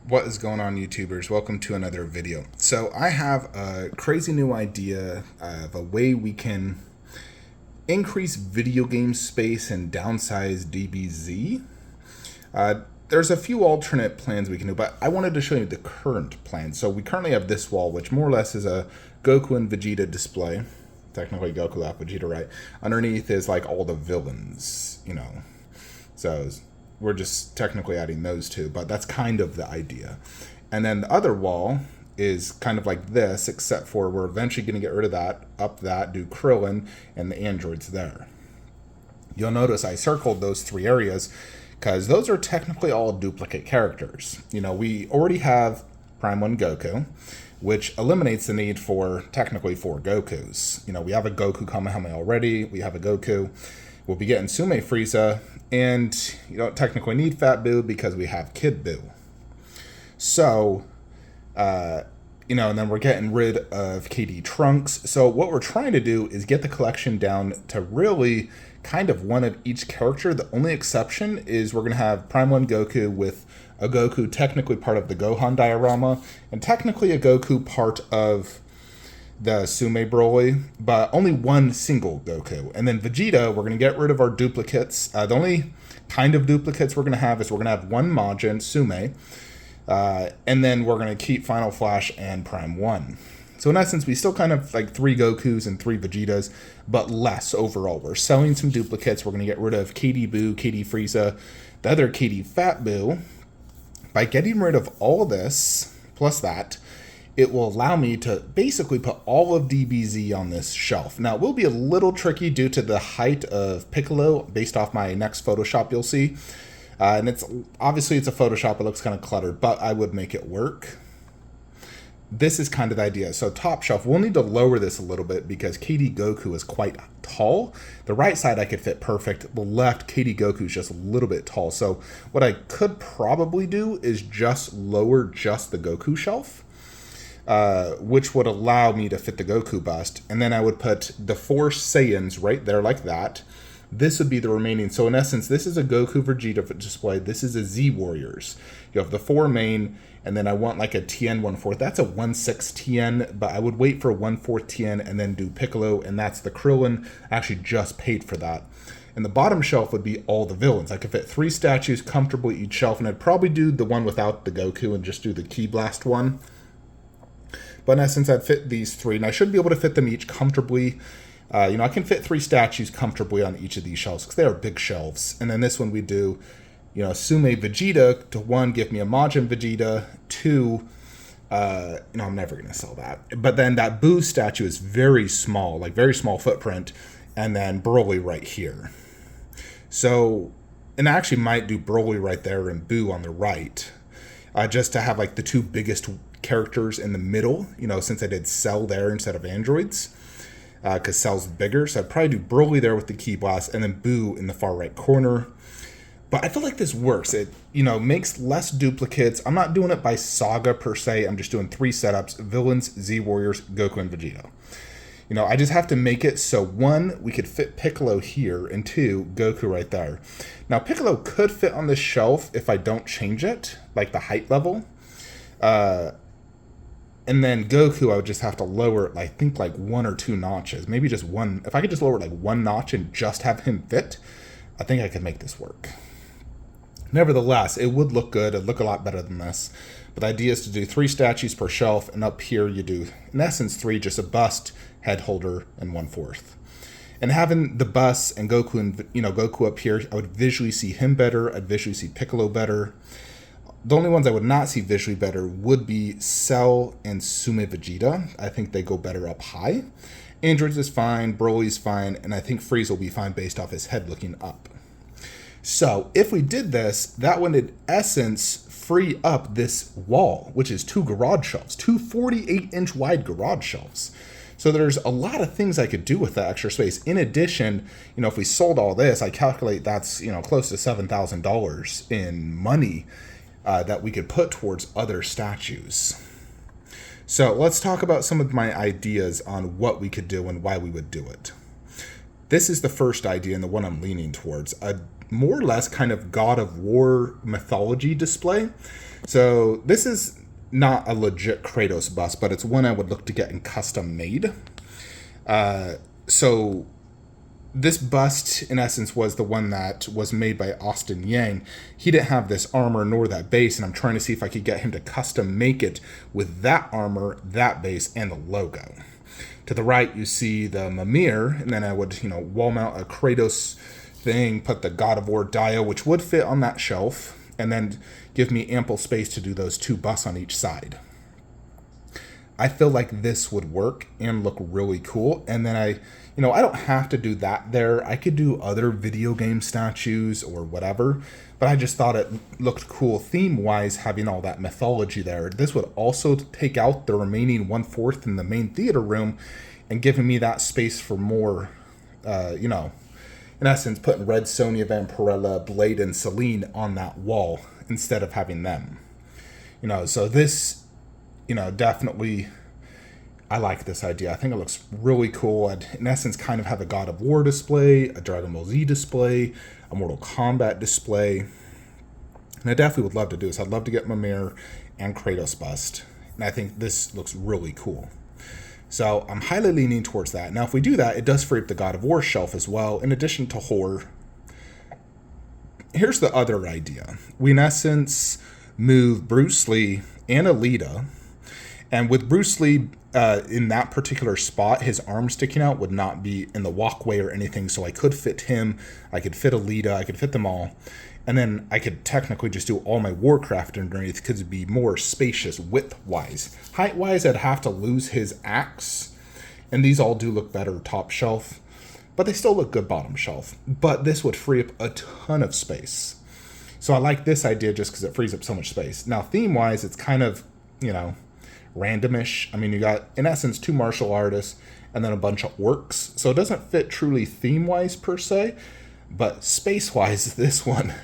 What is going on, YouTubers? Welcome to another video. So I have a crazy new idea of a way we can increase video game space and downsize DBZ. There's a few alternate plans we can do, but I wanted to show you the current plan. So we currently have this wall, which more or less is a Goku and Vegeta display. Technically Goku left, Vegeta right. Underneath is like all the villains, you know. So we're just technically adding those two, but that's kind of the idea. And then the other wall is kind of like this, except for we're eventually going to get rid of that, up that, do Krillin, and the androids there. You'll notice I circled those three areas because those are technically all duplicate characters. You know, we already have Prime 1 Goku, which eliminates the need for technically 4 Gokus. You know, we have a Goku Kamehameha already, we have a Goku. We'll be getting Sume Frieza, and you don't technically need Fat Boo because we have Kid Boo. So, you know, and then we're getting rid of KD Trunks. So what we're trying to do is get the collection down to really kind of one of each character. The only exception is we're going to have Prime 1 Goku with a Goku technically part of the Gohan diorama, and technically a Goku part of the Sume Broly, but only one single Goku. And then Vegeta, we're going to get rid of our duplicates. The only kind of duplicates we're going to have is we're going to have one Majin, Sume, and then we're going to keep Final Flash and Prime 1. So in essence, we still kind of like 3 Gokus and 3 Vegetas, but less overall. We're selling some duplicates. We're going to get rid of KD Boo, KD Frieza, the other KD Fat Boo. By getting rid of all this, plus that, it will allow me to basically put all of DBZ on this shelf. Now, it will be a little tricky due to the height of Piccolo based off my next Photoshop you'll see. And it's obviously it's a Photoshop, it looks kind of cluttered, but I would make it work. This is kind of the idea. So top shelf, we'll need to lower this a little bit because KD Goku is quite tall. The right side I could fit perfect. The left, KD Goku is just a little bit tall. So what I could probably do is just lower just the Goku shelf. Which would allow me to fit the Goku bust. And then I would put the 4 Saiyans right there like that. This would be the remaining. So in essence, this is a Goku Vegeta display. This is a Z Warriors. You have the 4 main, and then I want like a TN 1/4. That's a 1/6 TN, but I would wait for a 1/4 TN and then do Piccolo, and that's the Krillin. I actually just paid for that. And the bottom shelf would be all the villains. I could fit 3 statues comfortably each shelf, and I'd probably do the one without the Goku and just do the Ki Blast one. But in essence, I'd fit these 3, and I should be able to fit them each comfortably. You know, I can fit 3 statues comfortably on each of these shelves because they are big shelves. And then this one we do, you know, Sume Vegeta to 1, give me a Majin Vegeta, 2, no, I'm never going to sell that. But then that Boo statue is very small, like very small footprint, and then Broly right here. So, and I actually might do Broly right there and Boo on the right, just to have like the 2 biggest characters in the middle, you know, since I did Cell there instead of androids, because Cell's bigger. So I'd probably do Broly there with the Ki Blast and then Boo in the far right corner. But I feel like this works. It, you know, makes less duplicates. I'm not doing it by saga per se. I'm just doing 3 setups: villains, Z Warriors, Goku, and Vegeta. You know, I just have to make it so 1, we could fit Piccolo here, and 2, Goku right there. Now, Piccolo could fit on this shelf if I don't change it, like the height level. And then Goku, I would just have to lower it, I think, like 1 or 2 notches. Maybe just 1. If I could just lower it like 1 notch and just have him fit, I think I could make this work. Nevertheless, it would look good. It'd look a lot better than this. But the idea is to do 3 statues per shelf, and up here you do, in essence, 3, just a bust, head holder, and 1/4. And having the bust and Goku and, you know, Goku up here, I would visually see him better. I'd visually see Piccolo better. The only ones I would not see visually better would be Cell and Sume Vegeta. I think they go better up high. Androids is fine, Broly's fine, and I think Frieza will be fine based off his head looking up. So if we did this, that would in essence free up this wall, which is 2 garage shelves, 2 48-inch wide garage shelves. So there's a lot of things I could do with that extra space. In addition, you know, if we sold all this, I calculate that's, you know, close to $7,000 in money that we could put towards other statues. So let's talk about some of my ideas on what we could do and why we would do it. This is the first idea and the one I'm leaning towards. more or less kind of God of War mythology display. So this is not a legit Kratos bust, but it's one I would look to get in custom made. So this bust, in essence, was the one that was made by Austin Yang. He didn't have this armor nor that base, and I'm trying to see if I could get him to custom make it with that armor, that base, and the logo. To the right, you see the Mimir, and then I would, wall mount a Kratos thing, put the God of War Dio, which would fit on that shelf, and then give me ample space to do those two busts on each side. I feel like this would work and look really cool. And then I don't have to do that there. I could do other video game statues or whatever, but I just thought it looked cool theme-wise having all that mythology there. This would also take out the remaining 1/4 in the main theater room and giving me that space for more, in essence, putting Red Sonja, Vampirella, Blade, and Celine on that wall instead of having them. So this, definitely, I like this idea. I think it looks really cool. I'd, in essence, kind of have a God of War display, a Dragon Ball Z display, a Mortal Kombat display. And I definitely would love to do this. I'd love to get Mimir and Kratos bust. And I think this looks really cool. So I'm highly leaning towards that. Now, if we do that, it does free up the God of War shelf as well, in addition to horror. Here's the other idea. We, in essence, move Bruce Lee and Alita. And with Bruce Lee in that particular spot, his arm sticking out would not be in the walkway or anything. So I could fit him, I could fit Alita, I could fit them all. And then I could technically just do all my Warcraft underneath because it'd be more spacious width-wise. Height-wise, I'd have to lose his axe. And these all do look better top shelf. But they still look good bottom shelf. But this would free up a ton of space. So I like this idea just because it frees up so much space. Now, theme-wise, it's kind of, randomish. I mean, you got, in essence, 2 martial artists and then a bunch of orcs. So it doesn't fit truly theme-wise per se, but space-wise, this one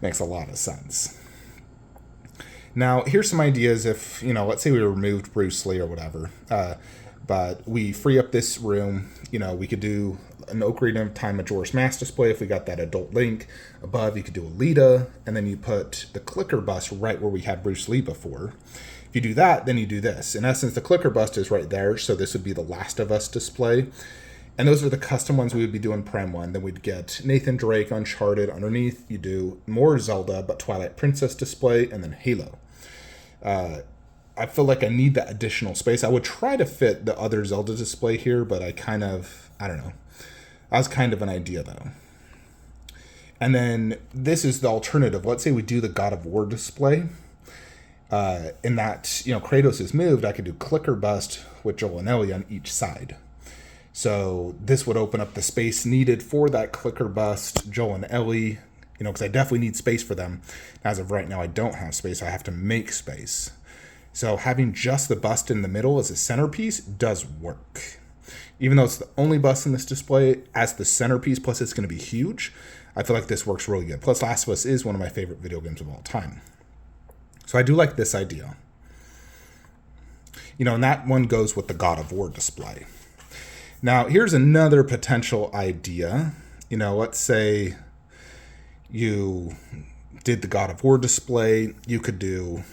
makes a lot of sense. Now, here's some ideas if, let's say we removed Bruce Lee or whatever, but we free up this room, we could do an Ocarina of Time Majora's Mask display if we got that adult Link. Above, you could do Alita, and then you put the clicker bust right where we had Bruce Lee before. If you do that, then you do this. In essence, the clicker bust is right there, so this would be the Last of Us display. And those are the custom ones we would be doing Prem 1. Then we'd get Nathan Drake, Uncharted. Underneath, you do more Zelda, but Twilight Princess display, and then Halo. I feel like I need that additional space. I would try to fit the other Zelda display here, but I don't know. That was kind of an idea, though. And then this is the alternative. Let's say we do the God of War display. In that, Kratos is moved, I could do clicker bust with Joel and Ellie on each side. So this would open up the space needed for that clicker bust, Joel and Ellie, because I definitely need space for them. As of right now, I don't have space. I have to make space. So having just the bust in the middle as a centerpiece does work. Even though it's the only bust in this display, as the centerpiece, plus it's going to be huge, I feel like this works really good. Plus, Last of Us is one of my favorite video games of all time. So I do like this idea. And that one goes with the God of War display. Now, here's another potential idea. Let's say you did the God of War display. You could do,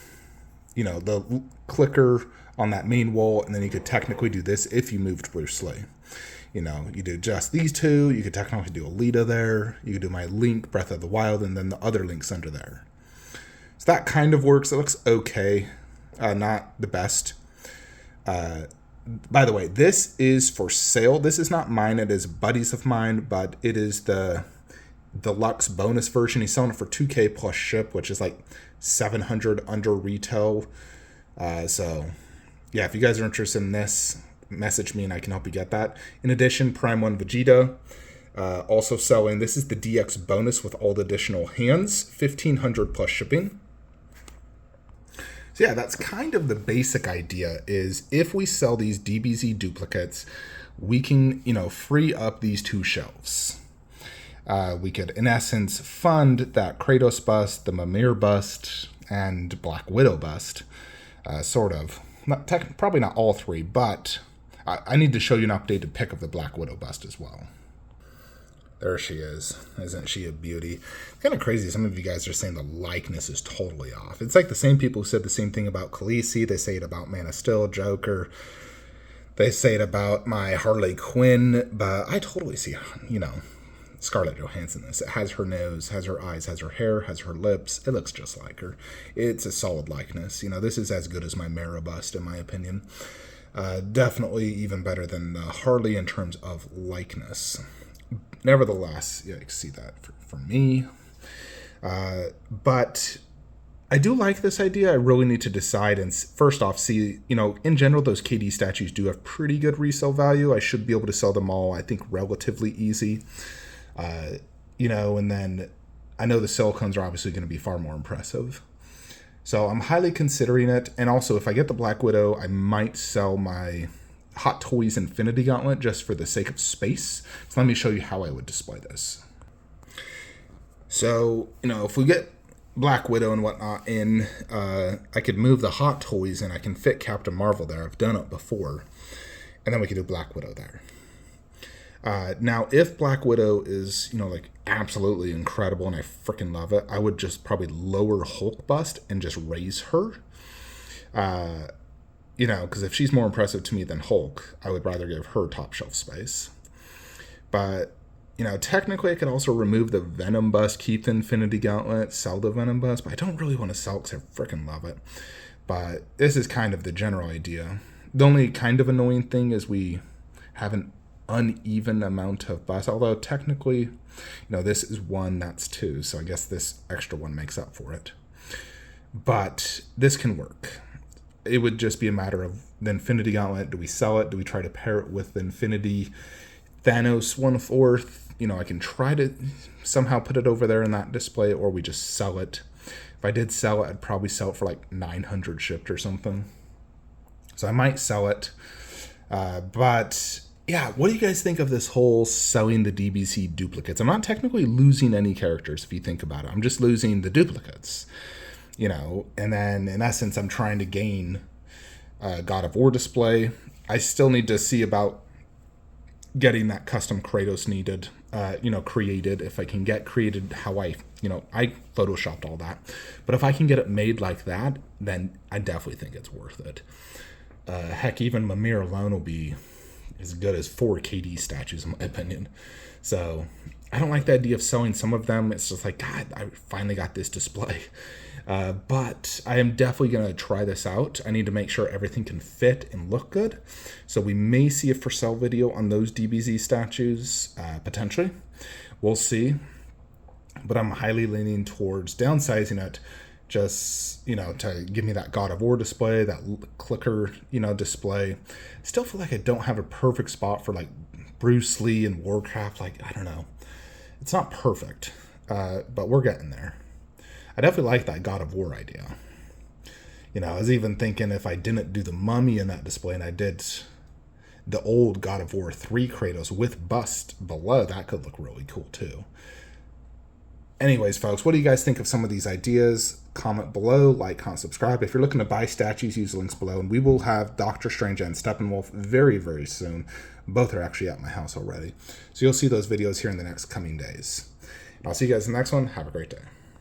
the clicker on that main wall, and then you could technically do this if you moved Bruce Lee. You do just these two. You could technically do Alita there. You could do my Link, Breath of the Wild, and then the other Links under there. So that kind of works. It looks okay. Not the best. By the way, this is for sale. This is not mine. It is buddies of mine, but it is the deluxe bonus version. He's selling it for $2,000 plus ship, which is like $700 under retail. So yeah, if you guys are interested in this, message me and I can help you get that. In addition, Prime 1 Vegeta, also selling. This is the DX bonus with all the additional hands, $1,500 plus shipping. So yeah, that's kind of the basic idea, is if we sell these DBZ duplicates, we can, free up these 2 shelves. We could, in essence, fund that Kratos bust, the Mimir bust, and Black Widow bust, sort of. Probably not all 3, but I need to show you an updated pic of the Black Widow bust as well. There she is. Isn't she a beauty? It's kind of crazy. Some of you guys are saying the likeness is totally off. It's like the same people who said the same thing about Khaleesi. They say it about Man of Steel, Joker. They say it about my Harley Quinn. But I totally see, you know, Scarlett Johansson in this. It has her nose, has her eyes, has her hair, has her lips. It looks just like her. It's a solid likeness. You know, this is as good as my Mara bust, in my opinion. Definitely even better than the Harley in terms of likeness. Nevertheless, yeah, you can see that for me. But I do like this idea. I really need to decide and first off see, you know, in general, those KD statues do have pretty good resale value. I should be able to sell them all, I think, relatively easy. You know, and then I know the silicones are obviously going to be far more impressive. So I'm highly considering it. And also, if I get the Black Widow, I might sell my Hot Toys Infinity Gauntlet just for the sake of space. So let me show you how I would display this. So, you know, if we get Black Widow and whatnot in, I could move the Hot Toys and I can fit Captain Marvel there. I've done it before. And then we could do Black Widow there. Now, if Black Widow is, you know, like absolutely incredible and I freaking love it, I would just probably lower Hulk bust and just raise her. You know, because if she's more impressive to me than Hulk, I would rather give her top shelf space. But, you know, technically I could also remove the Venom bust, keep the Infinity Gauntlet, sell the Venom bust, but I don't really want to sell it because I freaking love it. But this is kind of the general idea. The only kind of annoying thing is we have an uneven amount of bust, although technically, you know, this is 1, that's 2, so I guess this extra 1 makes up for it. But this can work. It would just be a matter of the Infinity Gauntlet. Do we sell it? Do we try to pair it with the Infinity Thanos 1/4? You know, I can try to somehow put it over there in that display, or we just sell it. If I did sell it, I'd probably sell it for like 900 shipped or something. So I might sell it. But yeah, what do you guys think of this whole selling the DBZ duplicates? I'm not technically losing any characters if you think about it. I'm just losing the duplicates. You know, and then in essence, I'm trying to gain God of War display. I still need to see about getting that custom Kratos needed, you know, created. If I can get created how I, you know, I photoshopped all that. But if I can get it made like that, then I definitely think it's worth it. Heck, even Mimir alone will be as good as 4 KD statues, in my opinion. So I don't like the idea of selling some of them. It's just like, God, I finally got this display. But I am definitely going to try this out. I need to make sure everything can fit and look good. So we may see a for sale video on those DBZ statues, potentially. We'll see. But I'm highly leaning towards downsizing it, just, you know, to give me that God of War display, that clicker, you know, display. Still feel like I don't have a perfect spot for like Bruce Lee and Warcraft. Like, I don't know. It's not perfect, but we're getting there. I definitely like that God of War idea. You know, I was even thinking if I didn't do the Mummy in that display and I did the old God of War 3 Kratos with bust below, that could look really cool too. Anyways, folks, what do you guys think of some of these ideas? Comment below, like, comment, subscribe. If you're looking to buy statues, use the links below. And we will have Doctor Strange and Steppenwolf very, very soon. Both are actually at my house already. So you'll see those videos here in the next coming days. And I'll see you guys in the next one. Have a great day.